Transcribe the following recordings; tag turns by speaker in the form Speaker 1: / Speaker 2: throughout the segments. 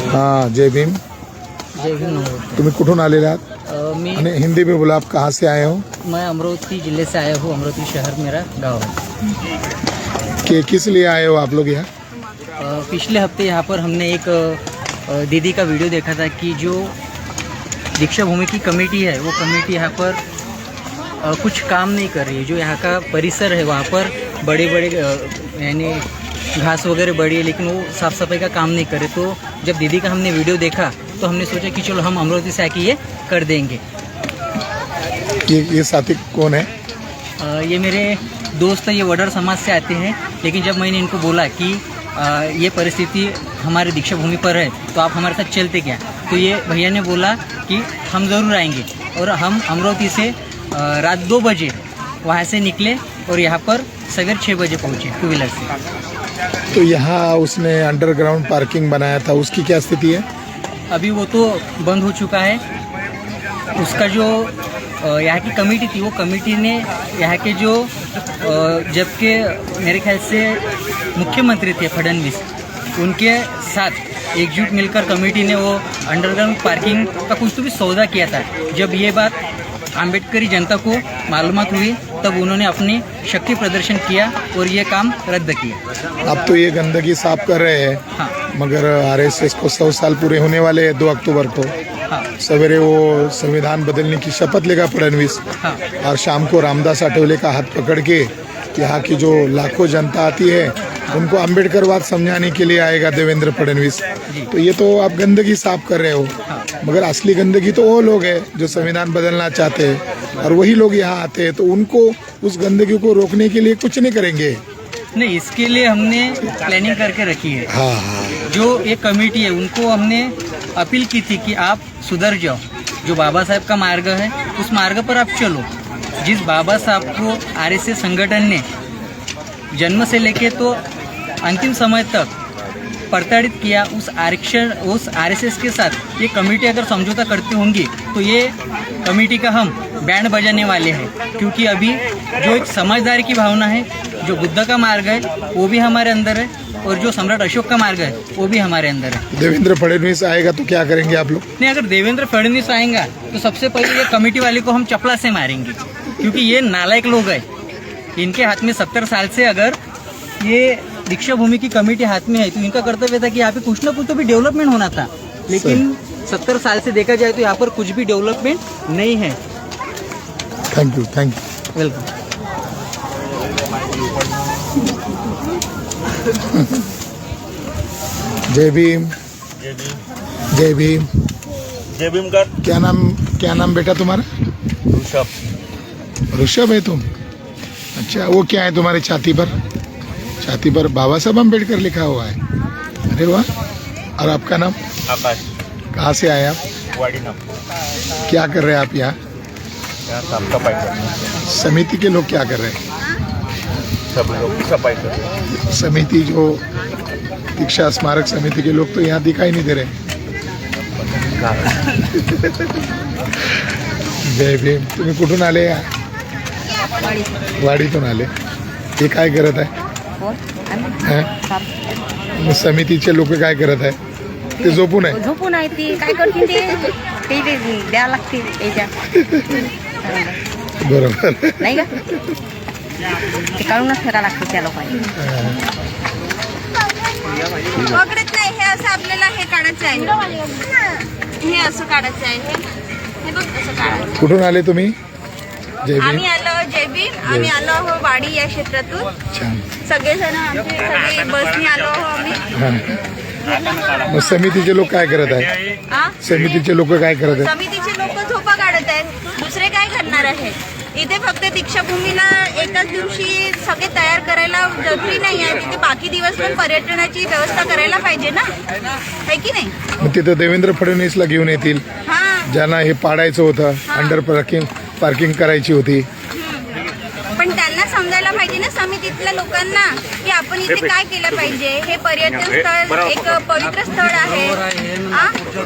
Speaker 1: हाँ जय भीम।
Speaker 2: जय भीम।
Speaker 1: तुम्ही कुठून आलेले आहात?
Speaker 2: मैं
Speaker 1: आणि हिंदी में बोला, आप कहाँ से आए हो?
Speaker 2: मैं अमरावती जिले से आया हूँ। अमरावती शहर मेरा गांव है।
Speaker 1: कि किस लिए आए हो आप लोग यहाँ?
Speaker 2: पिछले हफ्ते यहाँ पर हमने एक दीदी का वीडियो देखा था कि जो दीक्षा भूमि की कमेटी है वो कमेटी यहाँ पर कुछ काम नहीं कर रही है। जो यहाँ का परिसर है वहाँ पर बड़े बड़े यानी घास वगैरह बड़ी है, लेकिन वो साफ़ सफाई का काम नहीं करे। तो जब दीदी का हमने वीडियो देखा तो हमने सोचा कि चलो हम अमरावती से आके ये कर देंगे।
Speaker 1: ये साथी कौन है?
Speaker 2: ये मेरे दोस्त ये वडर समाज से आते हैं, लेकिन जब मैंने इनको बोला कि ये परिस्थिति हमारे दीक्षा भूमि पर है तो आप हमारे साथ चलते क्या, तो ये भैया ने बोला कि हम ज़रूर आएंगे। और हम अमरावती से रात 2 बजे वहाँ से निकले और यहाँ पर सवेरे 6 बजे पहुँचे 2 व्हीलर से।
Speaker 1: तो यहाँ उसने अंडरग्राउंड पार्किंग बनाया था, उसकी क्या स्थिति है?
Speaker 2: अभी वो तो बंद हो चुका है। उसका जो यहाँ की कमेटी थी वो कमेटी ने यहाँ के जो जबकि मेरे ख्याल से मुख्यमंत्री थे फडणवीस, उनके साथ एकजुट मिलकर कमेटी ने वो अंडरग्राउंड पार्किंग का कुछ तो भी सौदा किया था। जब ये बात आम्बेडकरी जनता को मालूमात हुई तब उन्होंने अपनी शक्ति प्रदर्शन किया और ये काम रद्द किया।
Speaker 1: अब तो ये गंदगी साफ कर रहे हैं।
Speaker 2: हाँ।
Speaker 1: मगर आरएसएस को 100 साल पूरे होने वाले हैं 2 अक्टूबर को।
Speaker 2: हाँ।
Speaker 1: सवेरे वो संविधान बदलने की शपथ लेगा फडणवीस।
Speaker 2: हाँ।
Speaker 1: और शाम को रामदास आठवले का हाथ पकड़ के यहाँ की जो लाखों जनता आती है उनको अम्बेडकरवाद समझाने के लिए आएगा देवेंद्र फडणवीस। तो ये तो आप गंदगी साफ कर रहे हो। मगर असली गंदगी तो वो लोग हैं जो संविधान बदलना चाहते हैं और वही लोग यहाँ आते हैं, तो उनको उस गंदगी को रोकने के लिए कुछ नहीं करेंगे।
Speaker 2: नहीं, इसके लिए हमने प्लानिंग करके रखी है।
Speaker 1: हाँ।
Speaker 2: जो एक कमेटी है उनको हमने अपील की थी कि आप सुधर जाओ, जो बाबा साहब का मार्ग है उस मार्ग पर आप चलो। जिस बाबा साहब को आरएसएस संगठन ने जन्म से लेके तो अंतिम समय तक प्रताड़ित किया, उस आरएसएस के साथ ये कमेटी अगर समझौता करती होंगी तो ये कमेटी का हम बैंड बजाने वाले हैं। क्योंकि अभी जो एक समझदारी की भावना है, जो बुद्ध का मार्ग है वो भी हमारे अंदर है और जो सम्राट अशोक का मार्ग है वो भी हमारे अंदर है।
Speaker 1: देवेंद्र फडणवीस आएगा तो क्या करेंगे आप लोग?
Speaker 2: नहीं, अगर देवेंद्र फडणवीस आएगा तो सबसे पहले ये कमेटी वाले को हम चपला से मारेंगे, क्योंकि ये नालायक लोग हैं। इनके हाथ में 70 साल से अगर ये दीक्षा भूमि की कमेटी हाथ में है तो इनका कर्तव्य था कि यहाँ पे कुछ ना कुछ तो भी डेवलपमेंट होना था, लेकिन 70 साल से देखा जाए तो यहाँ पर कुछ भी डेवलपमेंट नहीं है।
Speaker 1: Thank you.
Speaker 2: वेलकम।
Speaker 1: जय भीम। जय भीम।
Speaker 3: जय भीम का
Speaker 1: क्या नाम बेटा तुम्हारा? ऋषभ है तुम? अच्छा, वो क्या है तुम्हारे छाती पर? छाती पर बाबा साहब अम्बेडकर लिखा हुआ है। अरे वाह। और आपका नाम?
Speaker 3: आकाश।
Speaker 1: कहाँ से आए आप?
Speaker 3: वाड़ी नाम।
Speaker 1: क्या कर रहे हैं आप यहाँ?
Speaker 3: साफ सफाई करते
Speaker 1: समिति के लोग क्या कर रहे हैं?
Speaker 3: सब लोग सफाई करते हैं।
Speaker 1: समिति जो दीक्षा स्मारक समिति के लोग तो यहाँ दिखाई नहीं दे रहे। जय भीम। तुम्ही कुठून आले? वाडीतून आले। हे काय करत आहे? मग समितीचे लोक काय करत आहे? ते झोपून आहे?
Speaker 4: झोपून आहे ती काय करतील ते द्यावं लागते त्याच्या
Speaker 1: बरोबर
Speaker 4: नाही का, ते काढूनच फेरा लागते त्या लोकांनी.
Speaker 5: पकडत नाही हे असं आपल्याला हे काढायचं आहे, हे असं काढायचं आहे, हे बघ असं काढायचं.
Speaker 1: कुठून आले तुम्ही? जय भीम.
Speaker 5: आम्ही आलो जय भीम. आम्ही आलो आहो वाडी या क्षेत्रातून.
Speaker 1: छान.
Speaker 5: सगळेजण आमचे सगळे बसनी आलो आहो आम्ही.
Speaker 1: हां. मग समितीचे लोक काय करत आहे?
Speaker 5: आ?
Speaker 1: समितीचे लोक काय करत आहेत?
Speaker 5: समितीचे लोक झोपा काढत आहेत, दुसरे काय करणार आहेत? इथे फक्त दीक्षाभूमीला एकाच दिवशी सगळे तयार करायला जरुरी नाही आहे, तिथे बाकी दिवस पण पर्यटनाची व्यवस्था करायला पाहिजे ना, आहे की नाही?
Speaker 1: मग तिथं देवेंद्र फडणवीसला घेऊन येतील,
Speaker 5: हां.
Speaker 1: ज्यांना हे पाडायचं होतं, अंडर पार्किंग करायची होती.
Speaker 5: पण त्यांना समजायला पाहिजे ना समितीतल्या लोकांना की आपण इथे काय केलं पाहिजे. हे पर्यटन स्थळ एक पवित्र स्थळ आहे.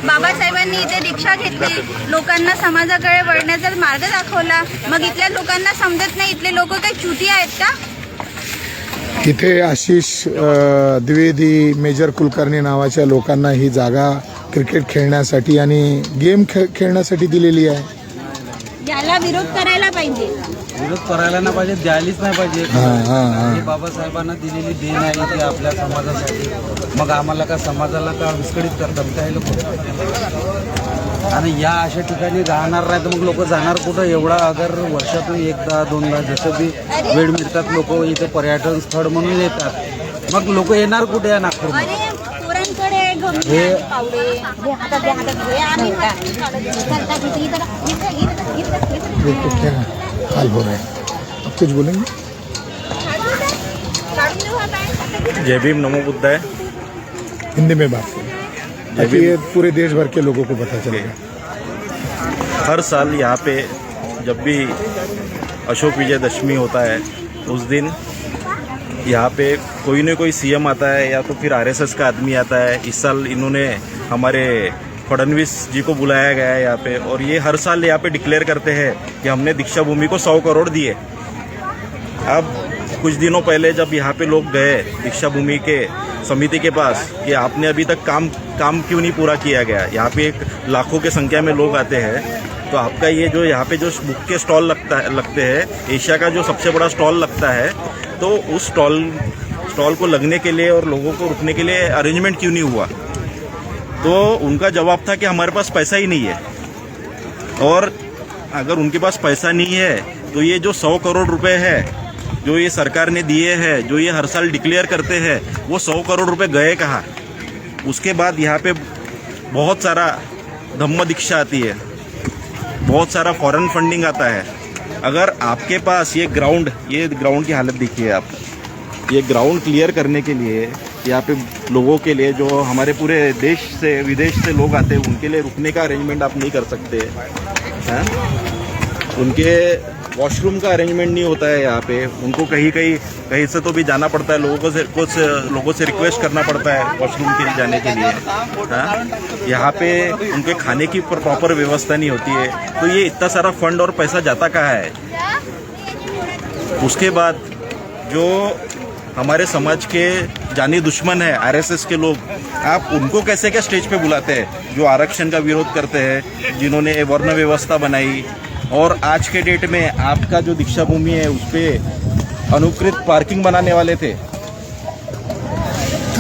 Speaker 5: बाबासाहेबांनी इथे दीक्षा घेतली, लोकांना समाजाकडे वळण्याचा मार्ग दाखवला. मग इथल्या लोकांना समजत नाही, इथले लोक काही चुती आहेत का?
Speaker 1: इथे आशिष द्विवेदी, मेजर कुलकर्णी नावाच्या लोकांना ही जागा क्रिकेट खेळण्यासाठी आणि गेम खेळण्यासाठी दिलेली आहे.
Speaker 5: याला विरोध करायला पाहिजे.
Speaker 6: विरोध करायला नाही पाहिजे, द्यायलीच नाही पाहिजे. ही बाबासाहेबांना दिलेली देण आहे ती आपल्या समाजासाठी. मग आम्हाला का समाजाला का विस्कळीत करतात काही लोक. आणि या अशा ठिकाणी राहणार नाही तर मग लोक जाणार कुठं. एवढा अगर वर्षातून एकदा दोनदा जसं बी वेळ मिळतात लोक इथे पर्यटन स्थळ म्हणून येतात. मग लोक येणार कुठे या नागपूरमध्ये.
Speaker 5: अरे पोरांकडे गमती पावडे हे हातात हे हातात हे आम्ही करतात
Speaker 1: देखो क्या हाल हो रहा है. अब कुछ बोलेंगे?
Speaker 3: जय भीम, नमो बुद्धाय.
Speaker 1: हिंदी में बात करें ताकि ये पूरे देश भर के लोगों को पता चलेगा.
Speaker 3: हर साल यहाँ पे जब भी अशोक विजयदशमी होता है उस दिन यहाँ पे कोई न कोई सीएम आता है या तो फिर आरएसएस का आदमी आता है. इस साल इन्होंने हमारे फडणवीस जी को बुलाया गया है यहाँ पे और ये हर साल यहाँ पे डिक्लेयर करते हैं कि हमने दीक्षा भूमि को 100 करोड़ दिए. अब कुछ दिनों पहले जब यहाँ पे लोग गए दीक्षा भूमि के समिति के पास कि आपने अभी तक काम क्यों नहीं पूरा किया गया. यहाँ पे एक लाखों की संख्या में लोग आते हैं तो आपका ये जो यहाँ पे जो बुक के स्टॉल लगते हैं, एशिया का जो सबसे बड़ा स्टॉल लगता है, तो उस स्टॉल को लगने के लिए और लोगों को रुकने के लिए अरेंजमेंट क्यों नहीं हुआ. तो उनका जवाब था कि हमारे पास पैसा ही नहीं है. और अगर उनके पास पैसा नहीं है तो ये जो 100 करोड़ रुपए है जो ये सरकार ने दिए हैं, जो ये हर साल डिक्लेयर करते हैं, वो 100 करोड़ रुपए गए कहाँ. उसके बाद यहाँ पे बहुत सारा धम्म दीक्षा आती है, बहुत सारा फॉरेन फंडिंग आता है. अगर आपके पास ये ग्राउंड की हालत देखिए आप. ये ग्राउंड क्लियर करने के लिए यहाँ पे लोगों के लिए जो हमारे पूरे देश से विदेश से लोग आते हैं उनके लिए रुकने का अरेंजमेंट आप नहीं कर सकते हैं. उनके वॉशरूम का अरेंजमेंट नहीं होता है यहाँ पे. उनको कहीं से तो भी जाना पड़ता है. लोगों से रिक्वेस्ट करना पड़ता है वॉशरूम के लिए जाने के लिए. यहाँ पे उनके खाने की प्रॉपर व्यवस्था नहीं होती है. तो ये इतना सारा फंड और पैसा जाता कहाँ है. उसके बाद जो हमारे समाज के जानी दुश्मन है आरएसएस के लोग, आप उनको कैसे क्या स्टेज पे बुलाते हैं जो आरक्षण का विरोध करते हैं, जिन्होंने वर्ण व्यवस्था बनाई. और आज के डेट में आपका जो दीक्षा भूमि है उस पर अनुकृत पार्किंग बनाने वाले थे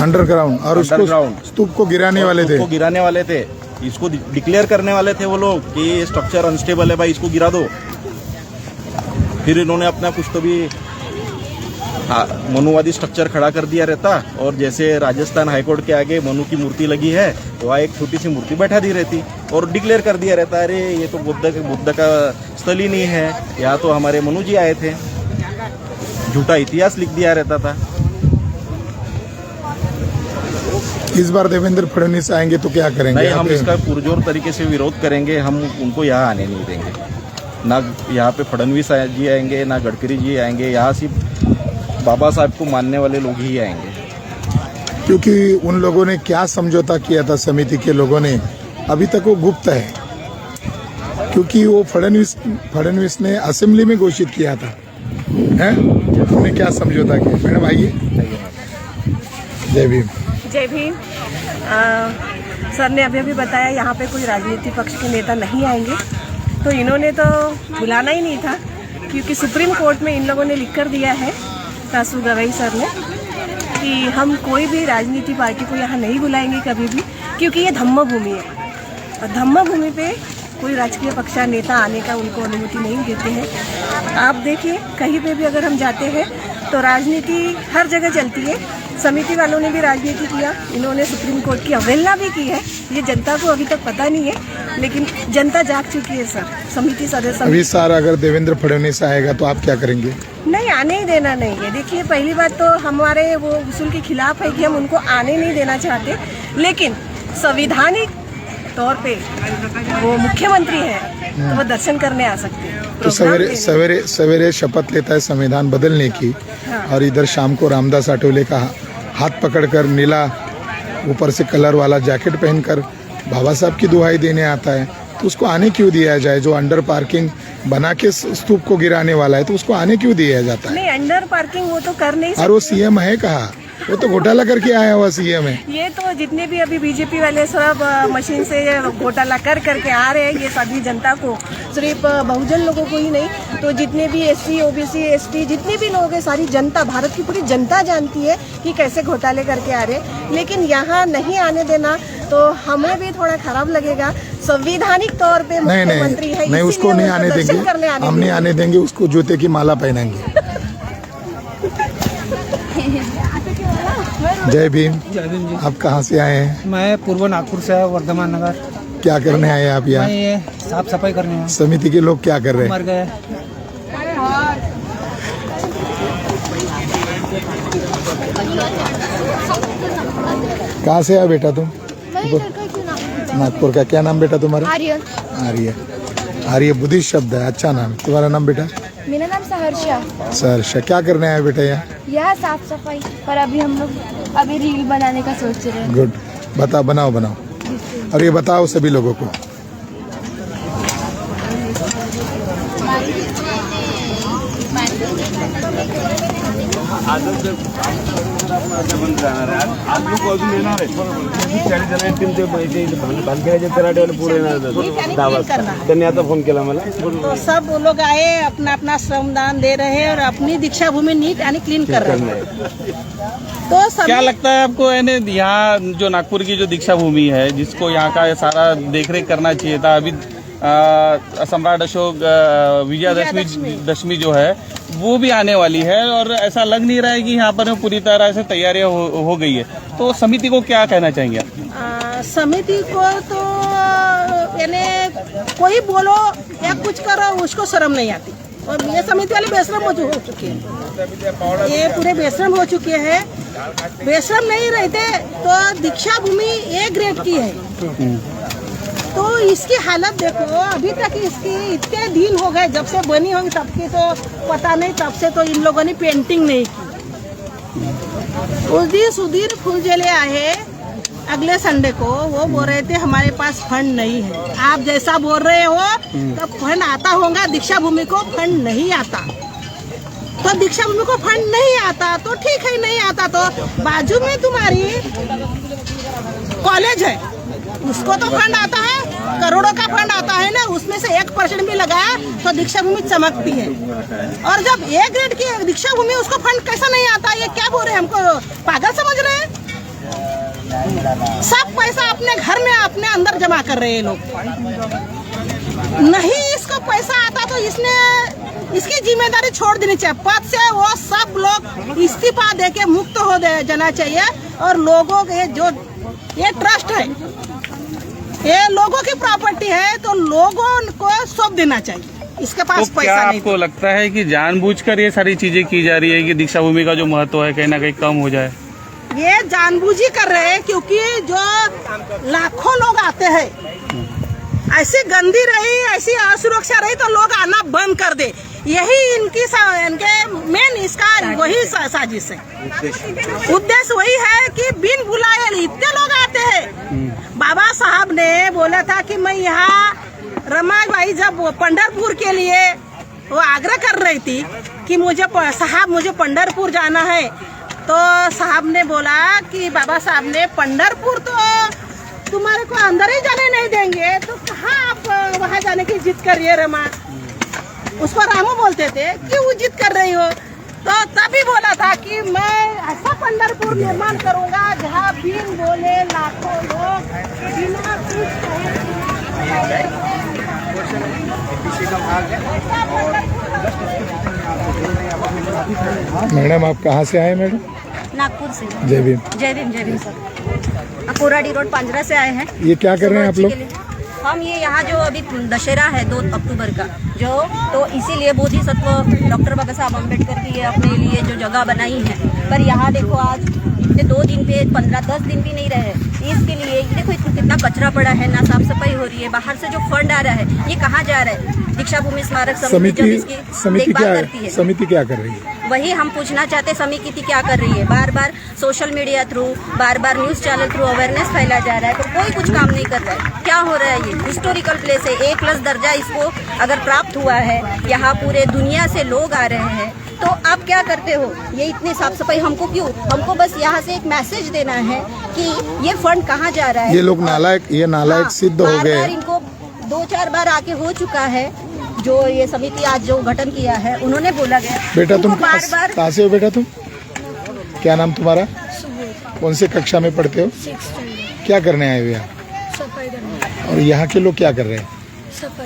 Speaker 1: अंडरग्राउंड, और उसको स्तूप को गिराने वाले थे. इसको डिक्लेयर करने वाले थे वो लोग कि ये स्ट्रक्चर अनस्टेबल है भाई, इसको गिरा दो. फिर इन्होंने अपना कुछ तो भी मनुवादी स्ट्रक्चर खड़ा कर दिया रहता. और जैसे राजस्थान हाईकोर्ट के आगे मनु की मूर्ति लगी है तो वहाँ एक छोटी सी मूर्ति बैठा दी रहती और डिक्लेयर कर दिया रहता अरे ये तो बुद्ध का स्थल ही नहीं है, यहाँ तो हमारे मनु जी आए थे. झूठा इतिहास लिख दिया रहता था. इस बार देवेंद्र फडणवीस आएंगे तो क्या करेंगे?
Speaker 3: नहीं, हम इसका पुरजोर तरीके से विरोध करेंगे. हम उनको यहाँ आने नहीं देंगे. ना यहाँ पे फडणवीस जी आएंगे, ना गडकरी जी आएंगे. यहाँ सिर्फ बाबा साहब को मानने वाले लोग ही आएंगे.
Speaker 1: क्योंकि उन लोगों ने क्या समझौता किया था समिति के लोगों ने, अभी तक वो गुप्त है. क्योंकि वो फडणवीस ने असेंबली में घोषित किया था. हैं? उन्होंने क्या समझौता किया? मैडम आइए. जय भीम.
Speaker 7: जय भीम. सर ने अभी बताया यहाँ पे कोई राजनीतिक पक्ष के नेता नहीं आएंगे, तो इन्होंने तो बुलाना ही नहीं था. क्योंकि सुप्रीम कोर्ट में इन लोगों ने लिख कर दिया है, तासु गवई सर ने, कि हम कोई भी राजनीतिक पार्टी को यहाँ नहीं बुलाएंगे कभी भी, क्योंकि ये धम्म भूमि है. और धम्म भूमि पे कोई राजकीय पक्ष नेता आने का उनको अनुमति नहीं देते हैं. आप देखिए कहीं पे भी अगर हम जाते हैं तो राजनीति हर जगह चलती है. समिति वालों ने भी राजनीति किया, इन्होंने सुप्रीम कोर्ट की अवहेलना भी की है. ये जनता को अभी तक पता नहीं है, लेकिन जनता जाग चुकी है सर. समिति सदस्य
Speaker 1: अभी सर अगर देवेंद्र फडणवीस आएगा तो आप क्या करेंगे?
Speaker 7: नहीं, आने ही देना नहीं है. देखिए पहली बात तो हमारे वो उसूल के खिलाफ है कि हम उनको आने नहीं देना चाहते, लेकिन संविधानिक तौर पे वो मुख्यमंत्री है तो वो दर्शन करने आ सकते हैं.
Speaker 1: तो सवेरे शपथ लेता है संविधान बदलने की, और इधर शाम को रामदास आठवले का हाथ पकड़कर नीला ऊपर से कलर वाला जैकेट पहनकर बाबा साहब की दुहाई देने आता है. तो उसको आने क्यों दिया जाए? जो अंडर पार्किंग बना के स्तूप को गिराने वाला है तो उसको आने क्यों दिया जाता है?
Speaker 7: नहीं, अंडर पार्किंग वो तो कर नहीं
Speaker 1: और वो सीएम है कहाँ? वो तो घोटाला करके आया हुआ सीएम है।
Speaker 7: ये तो जितने भी अभी बीजेपी वाले सब मशीन से घोटाला करके आ रहे हैं, ये सभी जनता को, सिर्फ बहुजन लोगों को ही नहीं, तो जितने भी एससी, ओबीसी, एसटी जितने भी लोग हैं, सारी जनता, भारत की पूरी जनता जानती है कि कैसे घोटाले करके आ रहे हैं। लेकिन यहाँ नहीं आने देना तो हमें भी थोड़ा खराब लगेगा। संवैधानिक तौर पे मुख्यमंत्री है,
Speaker 1: नहीं उसको नहीं आने देंगे, हम नहीं आने देंगे, उसको जूते की माला पहनाएंगे। जय भीम।
Speaker 6: जय भीम जी।
Speaker 1: आप कहाँ से आए हैं?
Speaker 6: मैं पूर्व नागपुर से आया, वर्धमान नगर।
Speaker 1: क्या करने आए आप यहाँ?
Speaker 6: मैं ये साफ सफाई करने आया।
Speaker 1: समिति के लोग क्या कर रहे हैं?
Speaker 6: मर गए।
Speaker 1: कहाँ से आया बेटा तुम? नागपुर का। क्या नाम बेटा तुम्हारा?
Speaker 5: आर्यन।
Speaker 1: आर्य। आर्य बुद्धिस्ट शब्द है, अच्छा नाम। तुम्हारा नाम बेटा?
Speaker 5: मेरा नाम सहर्षा।
Speaker 1: सहर्षा। क्या करने आए बेटा यहाँ?
Speaker 5: यह साफ सफाई, पर अभी हम लोग अभी रील बनाने का सोच रहे हैं।
Speaker 1: गुड, बताओ, बनाओ बनाओ। और ये बताओ सभी लोगों को,
Speaker 8: त्यांनी आता फोन केला मला।
Speaker 7: तो सब लोग आए, अपना अपना श्रमदान दे रहे हैं और अपनी दीक्षा भूमि नीट यानी क्लीन कर रहे हैं। तो सब
Speaker 9: क्या लगता है आपको, यानी यहाँ जो नागपुर की जो दीक्षा भूमि है, जिसको यहाँ का सारा देखरेख करना चाहिए था, अभी सम्राट अशोक विजयादशमी जो है वो भी आने वाली है और ऐसा लग नहीं रहा है कि यहाँ पर पूरी तरह से तैयारियां हो गई है, तो समिति को क्या कहना चाहेंगे आप?
Speaker 7: समिति को तो यानी कोई बोलो या कुछ करो उसको शर्म नहीं आती, और ये समिति वाले बेशरम हो चुके हैं, ये पूरे बेशरम हो चुके हैं। बेशरम नहीं रहते तो दीक्षा भूमि ए ग्रेड की है, तो इसकी हालत देखो। अभी तक इसकी इतने दिन हो गए जब से बनी होगी, तब की तो पता नहीं, तब से तो इन लोगों ने पेंटिंग नहीं की। उस दिन सुधीर फुलझेले आए अगले संडे को, वो बोल रहे थे हमारे पास फंड नहीं है। आप जैसा बोल रहे हो तो फंड आता होगा, दीक्षा भूमि को फंड नहीं आता, तो दीक्षा भूमि को फंड नहीं आता तो ठीक है, नहीं आता तो बाजू में तुम्हारी कॉलेज है, उसको तो फंड आता है, करोड़ों का फंड आता है ना, उसमें से 1% भी लगाया तो दीक्षा भूमि चमकती है। और जब ए ग्रेड की दीक्षा भूमि, उसको फंड कैसा नहीं आता? ये क्या बोल रहे हैं, हमको पागल समझ रहे हैं? सब पैसा अपने घर में अपने अंदर जमा कर रहे हैं लोग। नहीं इसको पैसा आता तो इसकी जिम्मेदारी छोड़ देनी चाहिए, पद से वो सब लोग इस्तीफा देके मुक्त हो जाना चाहिए। और लोगों के जो ये ट्रस्ट है, ये लोगों की प्रॉपर्टी है, तो लोगों को सौंप देना चाहिए, इसके पास
Speaker 9: तो
Speaker 7: पैसा
Speaker 9: क्या
Speaker 7: नहीं।
Speaker 9: आपको लगता है कि जानबूझकर ये सारी चीजें की जा रही है कि दीक्षा भूमि का जो महत्व है कहीं ना कहीं कम हो जाए?
Speaker 7: ये जानबूझी कर रहे हैं, क्योंकि जो लाखों लोग आते हैं, ऐसी गंदी रही, ऐसी असुरक्षा रही तो लोग आना बंद कर दे, यही इनके मेन इसका वही साजिश है, उद्देश्य वही है कि बिन बुलाए इतने लोग आते हैं। बाबा साहब ने बोला था कि मैं यहाँ रमाबाई जब पंढरपुर के लिए वो आग्रह कर रही थी कि मुझे पंढरपुर जाना है, तो साहब ने बोला कि बाबा साहब ने पंढरपुर तो तुम्हारे को अंदर ही जाने नहीं देंगे, तो कहाँ आप वहाँ जाने की जिद कर रही है रमा? उसको रामू बोलते थे कि वो जिद कर रही हो, तो तभी बोला था कि मैं ऐसा पंढरपुर निर्माण करूंगा जहाँ बिन बोले लाखों लोग बिना कुछ
Speaker 1: मैडम आप कहाँ से आए मैडम?
Speaker 4: नागपुर से।
Speaker 1: जय भीम।
Speaker 4: जय भीम, जय भीम सर। कोराडी रोड पांजरा से आए हैं।
Speaker 1: ये क्या कर रहे हैं आप लोग?
Speaker 4: हम ये यहाँ जो अभी दशहरा है 2 अक्टूबर का तो इसीलिए बोधिसत्व डॉक्टर बाबा साहब अम्बेडकर की ये अपने लिए जो जगह बनाई है, पर यहाँ देखो आज इतने 2 दिन पे 15-10 दिन भी नहीं रहे, इसके लिए देखो कितना कचरा पड़ा है, ना साफ सफाई हो रही है, बाहर से जो फंड आ रहा है ये कहाँ जा रहा है? दीक्षा भूमि स्मारक समिति देखभाल करती है।
Speaker 1: समिति क्या कर रही है?
Speaker 4: वही हम पूछना चाहते, समिति क्या कर रही है? बार बार सोशल मीडिया थ्रू, बार बार न्यूज चैनल थ्रू अवेयरनेस फैला जा रहा है, पर कोई कुछ काम नहीं कर रहा है। क्या हो रहा है? ये हिस्टोरिकल प्लेस है, A+ दर्जा इसको अगर प्राप्त हुआ है, यहाँ पूरे दुनिया से लोग आ रहे हैं, तो आप क्या करते हो? ये इतनी साफ सफाई हमको क्यों? हमको बस यहाँ से एक मैसेज देना है कि ये फंड कहाँ जा रहा है।
Speaker 1: ये लोग नालायक सिद्ध हो गए।
Speaker 4: बार-बार इनको 2-4 बार आके हो चुका है। जो ये समिति आज जो गठन किया है, उन्होंने बोला गया
Speaker 1: बेटा तुम
Speaker 4: बार-बार।
Speaker 1: कहाँ से हो बेटा तुम? क्या नाम तुम्हारा? कौन से कक्षा में पढ़ते हो? क्या करने आए हो यहाँ? और यहाँ के लोग क्या कर रहे हैं?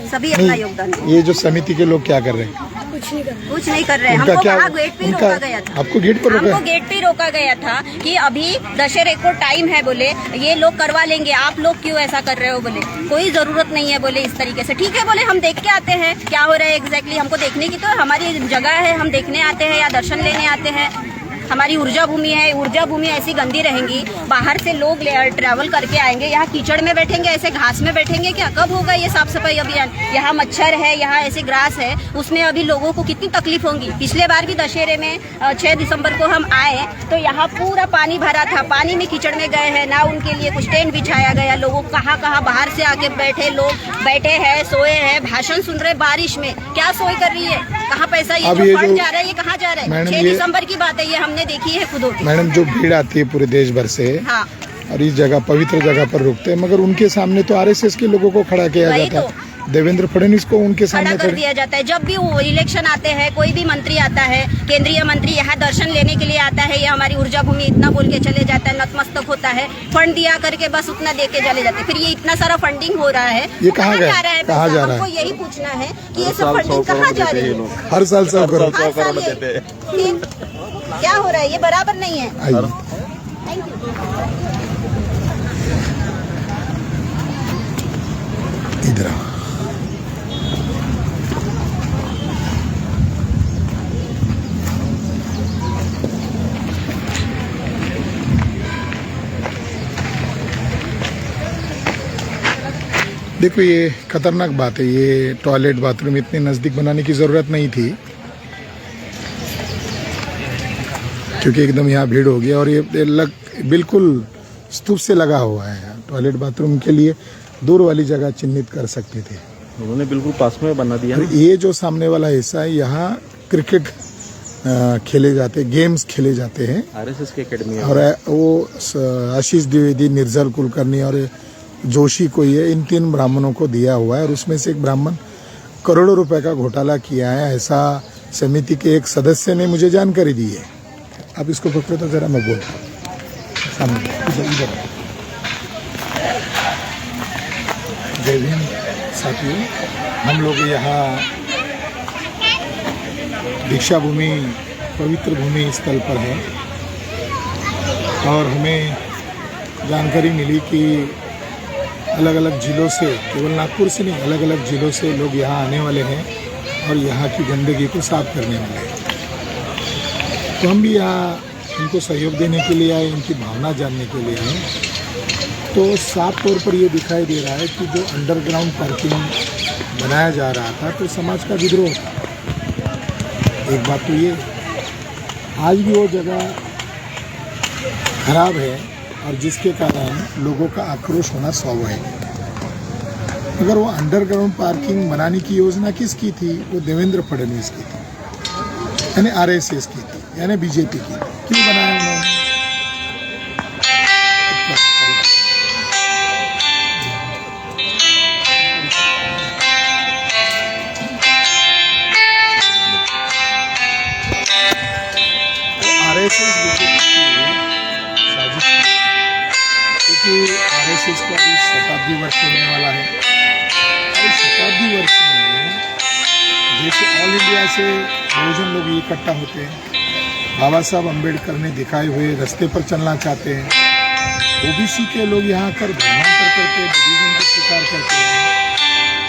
Speaker 4: सभी अपना योगदान दें।
Speaker 1: ये जो समिति के लोग क्या कर रहे हैं?
Speaker 4: कुछ नहीं कर रहे हैं। हमको वहाँ गेट पे रोका गया था।
Speaker 1: आपको गेट पर रोका?
Speaker 4: हमको गेट पे रोका गया था कि अभी दशहरे को टाइम है, बोले ये लोग करवा लेंगे, आप लोग क्यों ऐसा कर रहे हो? बोले कोई जरूरत नहीं है, बोले इस तरीके से। ठीक है बोले, हम देख के आते हैं क्या हो रहा है एग्जैक्टली। हमको देखने की तो हमारी जगह है, हम देखने आते हैं या दर्शन लेने आते हैं। हमारी ऊर्जा भूमि है, ऊर्जा भूमि ऐसी गंदी रहेंगी, बाहर से लोग ट्रैवल करके आएंगे, यहाँ कीचड़ में बैठेंगे, ऐसे घास में बैठेंगे क्या? कब होगा ये साफ सफाई अभियान? यहाँ मच्छर है, यहाँ ऐसे ग्रास है, उसमें अभी लोगों को कितनी तकलीफ होगी। पिछले बार भी दशहरे में 6 दिसंबर को हम आए तो यहाँ पूरा पानी भरा था, पानी में कीचड़ में गए हैं ना, उनके लिए कुछ टेंट बिछाया गया। लोगों कहाँ बाहर से आके बैठे, लोग बैठे हैं, सोए हैं, भाषण सुन रहे बारिश में। क्या सोए कर रही है? कहाँ पैसा ये जो फंड जा रहा है, ये कहाँ जा रहा है? 6 दिसंबर की बात है, ये हमने देखी है खुद।
Speaker 1: मैडम जो भीड़ आती है पूरे देश भर से,
Speaker 4: हाँ।
Speaker 1: और इस जगह पवित्र जगह पर रुकते हैं, मगर उनके सामने तो आरएसएस के लोगों को खड़ा किया जाता है। देवेंद्र फडणवीस को उनके सामने
Speaker 4: खड़ा कर दिया जाता है। जब भी वो इलेक्शन आते हैं, कोई भी मंत्री आता है, केंद्रीय मंत्री यहाँ दर्शन लेने के लिए आता है, ये हमारी ऊर्जा भूमि इतना बोल के चले जाता है, नतमस्तक होता है, फंड दिया करके बस उतना दे के चले जाते हैं। फिर ये इतना सारा फंडिंग हो रहा है,
Speaker 1: ये कहाँ
Speaker 4: जा रहा है?
Speaker 1: कहाँ जा रहा है?
Speaker 4: हमको यही पूछना है कि ये सब फंडिंग कहाँ जा रही है?
Speaker 1: हर साल 100 करोड़
Speaker 4: क्या हो रहा है? ये बराबर नहीं है। Thank you.
Speaker 1: इधर देखो, ये खतरनाक बात है। ये टॉयलेट बाथरूम इतने नज़दीक बनाने की ज़रूरत नहीं थी, क्योंकि एकदम यहाँ भीड़ हो गई और ये बिल्कुल स्तूप से लगा हुआ है। टॉयलेट बाथरूम के लिए दूर वाली जगह चिन्हित कर सकते थे,
Speaker 3: उन्होंने बिल्कुल पास में बना दिया।
Speaker 1: ये जो सामने वाला हिस्सा है, यहाँ क्रिकेट खेले जाते, गेम्स खेले जाते हैं,
Speaker 3: आरएसएस की एकेडमी।
Speaker 1: और वो आशीष द्विवेदी, निर्जल कुलकर्णी और जोशी को, ये इन 3 ब्राह्मणों को दिया हुआ है। और उसमें से एक ब्राह्मण करोड़ों रुपए का घोटाला किया है, ऐसा समिति के एक सदस्य ने मुझे जानकारी दी है। आप इसको पकड़ो तो जरा, मैं बोलता हूँ सामने इधर। जय भीम साथियों, हम लोग यहाँ दीक्षा भूमि, पवित्र भूमि स्थल पर हैं और हमें जानकारी मिली कि अलग अलग जिलों से, केवल नागपुर से नहीं, अलग अलग जिलों से लोग यहाँ आने वाले हैं और यहाँ की गंदगी को साफ करने वाले हैं। तो हम भी यहाँ इनको सहयोग देने के लिए आए, इनकी भावना जानने के लिए आए। तो साफ तौर पर ये दिखाई दे रहा है कि जो अंडरग्राउंड पार्किंग बनाया जा रहा था, तो समाज का विद्रोह था। एक बात तो ये, आज भी वो जगह खराब है और जिसके कारण लोगों का आक्रोश होना स्वाभाविक है। अगर वो अंडरग्राउंड पार्किंग बनाने की योजना किसकी थी? वो देवेंद्र फडणवीस की थी, यानी आरएसएस की थी, यानी बीजेपी की। क्यों बनाया उन्होंने? आरएसएस बीजेपी की साजिश, क्योंकि आरएसएस का भी शताब्दी वर्ष होने वाला है। और शताब्दी वर्ष में जैसे ऑल इंडिया से बहुजन लोग इकट्ठा होते हैं, बाबा साहब अम्बेडकर ने दिखाए हुए रास्ते पर चलना चाहते हैं, ओबीसी के लोग यहाँ आकर धर्मांतर करते हैं, बुद्धिज्म को स्वीकार करते हैं।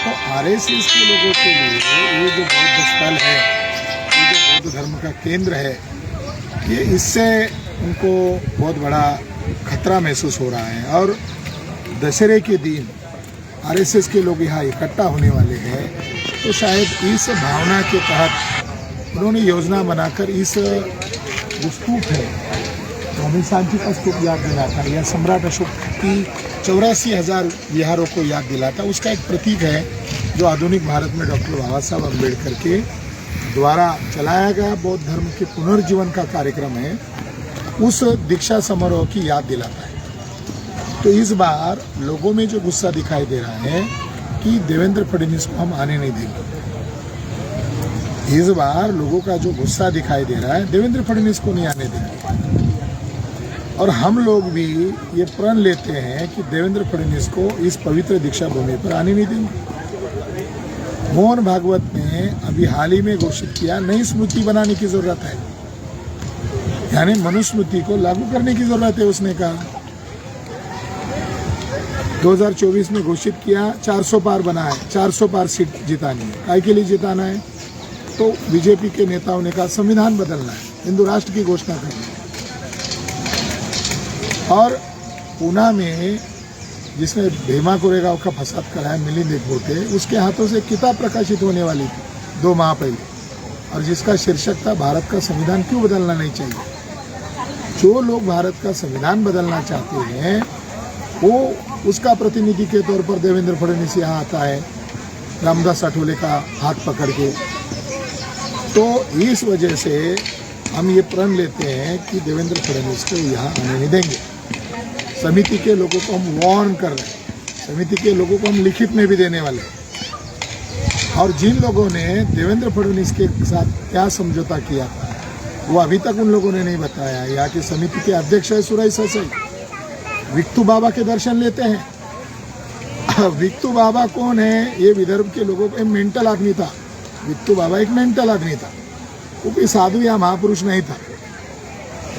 Speaker 1: तो आरएसएस के लोगों के लिए ये जो बौद्ध स्थल है, ये जो बौद्ध धर्म का केंद्र है, ये इससे उनको बहुत बड़ा खतरा महसूस हो रहा है। और दशहरे के दिन आरएसएस के लोग यहाँ इकट्ठा होने वाले हैं, तो शायद इस भावना के तहत उन्होंने योजना बनाकर इस जो स्तूप है, स्वामी शांति का स्तूप याद दिलाता है, या सम्राट अशोक की 84,000 विहारों को याद दिलाता, उसका एक प्रतीक है जो आधुनिक भारत में डॉक्टर बाबा साहब अम्बेडकर के द्वारा चलाया गया बौद्ध धर्म के पुनर्जीवन का कार्यक्रम है, उस दीक्षा समारोह की याद दिलाता है। तो इस बार लोगों में जो गुस्सा दिखाई दे रहा है कि देवेंद्र फडणवीस को हम आने नहीं देंगे, इस बार लोगों का जो गुस्सा दिखाई दे रहा है देवेंद्र फडणवीस को नहीं आने देंगे। और हम लोग भी ये प्रण लेते हैं कि देवेंद्र फडणवीस को इस पवित्र दीक्षा भूमि पर आने नहीं देंगे। मोहन भागवत ने अभी हाल ही में घोषित किया नई स्मृति बनाने की जरूरत है, यानी मनुस्मृति को लागू करने की जरूरत है। उसने कहा 2024 में घोषित किया 400 पार बना है, 400 पार सीट जितानी है। काय के लिए जिताना है? तो बीजेपी के नेताओं ने कहा संविधान बदलना है, हिंदू राष्ट्र की घोषणा करनी है। और पूना में जिसने भीमा कोरेगांव का फसाद कराया मिलिंद एकबोटे, उसके हाथों से किताब प्रकाशित होने वाली थी 2 माह पहले, और जिसका शीर्षक था भारत का संविधान क्यों बदलना नहीं चाहिए। जो लोग भारत का संविधान बदलना चाहते हैं वो उसका प्रतिनिधि के तौर पर देवेंद्र फडणवीस यहाँ आता है रामदास आठवले का हाथ पकड़ के। तो इस वजह से हम ये प्रण लेते हैं कि देवेंद्र फडणवीस को यहाँ आने नहीं देंगे। समिति के लोगों को हम वार्न कर रहे हैं, समिति के लोगों को हम लिखित में भी देने वाले हैं। और जिन लोगों ने देवेंद्र फडणवीस के साथ क्या समझौता किया था वो अभी तक उन लोगों ने नहीं बताया। यहाँ की समिति के अध्यक्ष है सुराई ससाई, विक्तू बाबा के दर्शन लेते हैं। विक्तू बाबा कौन है? ये विदर्भ के लोगों को मेंटल आदमी था। विक्तू बाबा एक मेंटल आदमी था, वो कोई साधु या महापुरुष नहीं था।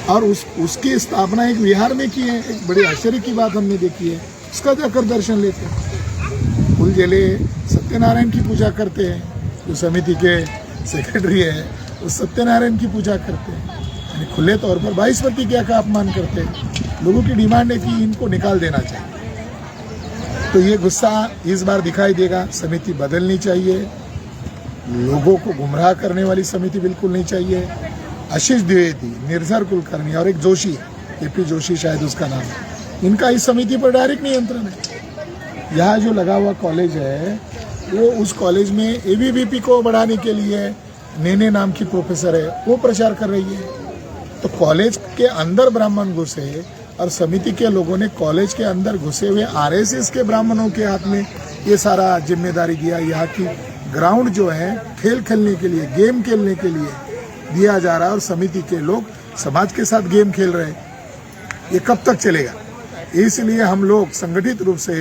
Speaker 1: और उसकी स्थापना एक विहार में की है। एक बड़ी आश्चर्य की बात हमने देखी है, उसका जाकर दर्शन लेते हैं। फूल जले सत्यनारायण की पूजा करते हैं, जो समिति के सेक्रेटरी है वो सत्यनारायण की पूजा करते हैं, यानी खुले तौर पर 22 प्रतिज्ञा का अपमान करते हैं। लोगों की डिमांड है कि इनको निकाल देना चाहिए। तो ये गुस्सा इस बार दिखाई देगा। समिति बदलनी चाहिए, लोगों को गुमराह करने वाली समिति बिल्कुल नहीं चाहिए। आशीष द्विवेदी, निर्झर कुलकर्णी और एक जोशी, केपी जोशी शायद उसका नाम है, इनका इस समिति पर डायरेक्ट नियंत्रण है। यहाँ जो लगा हुआ कॉलेज है वो उस कॉलेज में एबीवीपी को बढ़ाने के लिए नेने नाम की प्रोफेसर है, वो प्रचार कर रही है। तो कॉलेज के अंदर ब्राह्मण घुसे और समिति के लोगों ने कॉलेज के अंदर घुसे हुए आरएसएस के ब्राह्मणों के हाथ में ये सारा जिम्मेदारी दिया। यहाँ की ग्राउंड जो है खेल खेलने के लिए, गेम खेलने के लिए दिया जा रहा है और समिति के लोग समाज के साथ गेम खेल रहे हैं। ये कब तक चलेगा? इसलिए हम लोग संगठित रूप से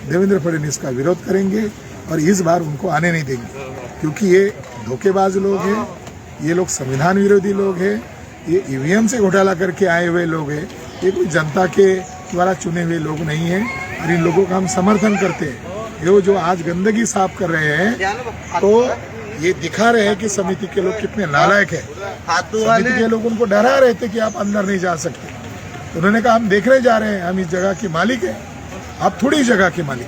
Speaker 1: देवेंद्र फडणवीस का विरोध करेंगे और इस बार उनको आने नहीं देंगे, क्योंकि ये धोखेबाज लोग हैं, ये लोग संविधान विरोधी लोग हैं, ये ईवीएम से घोटाला करके आए हुए लोग हैं, ये कोई जनता के द्वारा चुने हुए लोग नहीं हैं। और इन लोगों का हम समर्थन करते हैं। ये जो आज गंदगी साफ कर रहे हैं तो ये दिखा रहे हैं कि समिति के लोग कितने नालायक हैं। समिति के लोग उनको डरा रहे थे कि आप अंदर नहीं जा सकते। तो उन्होंने कहा हम देखने जा रहे हैं, हम इस जगह के मालिक हैं, आप थोड़ी जगह के मालिक।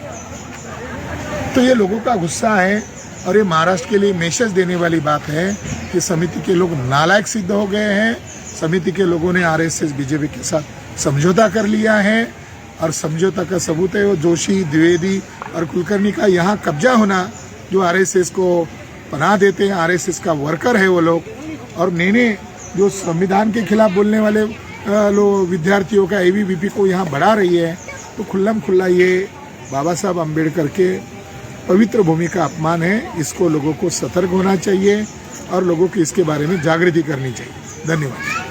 Speaker 1: तो ये लोगों का गुस्सा है और ये महाराष्ट्र के लिए मैसेज देने वाली बात है कि समिति के लोग नालायक सिद्ध हो गए हैं। समिति के लोगों ने आरएसएस बीजेपी के साथ समझौता कर लिया है और समझौता का सबूत है वो जोशी, द्विवेदी और कुलकर्णी का यहाँ कब्जा होना, जो आरएसएस को पनाह देते हैं, आरएसएस का वर्कर है वो लोग। और नेने जो संविधान के खिलाफ बोलने वाले लोग विद्यार्थियों का एबीवीपी को यहाँ बढ़ा रही है। तो खुल्लम खुल्ला ये बाबा साहब अम्बेडकर के पवित्र भूमि का अपमान है। इसको लोगों को सतर्क होना चाहिए और लोगों को इसके बारे में जागृति करनी चाहिए। धन्यवाद।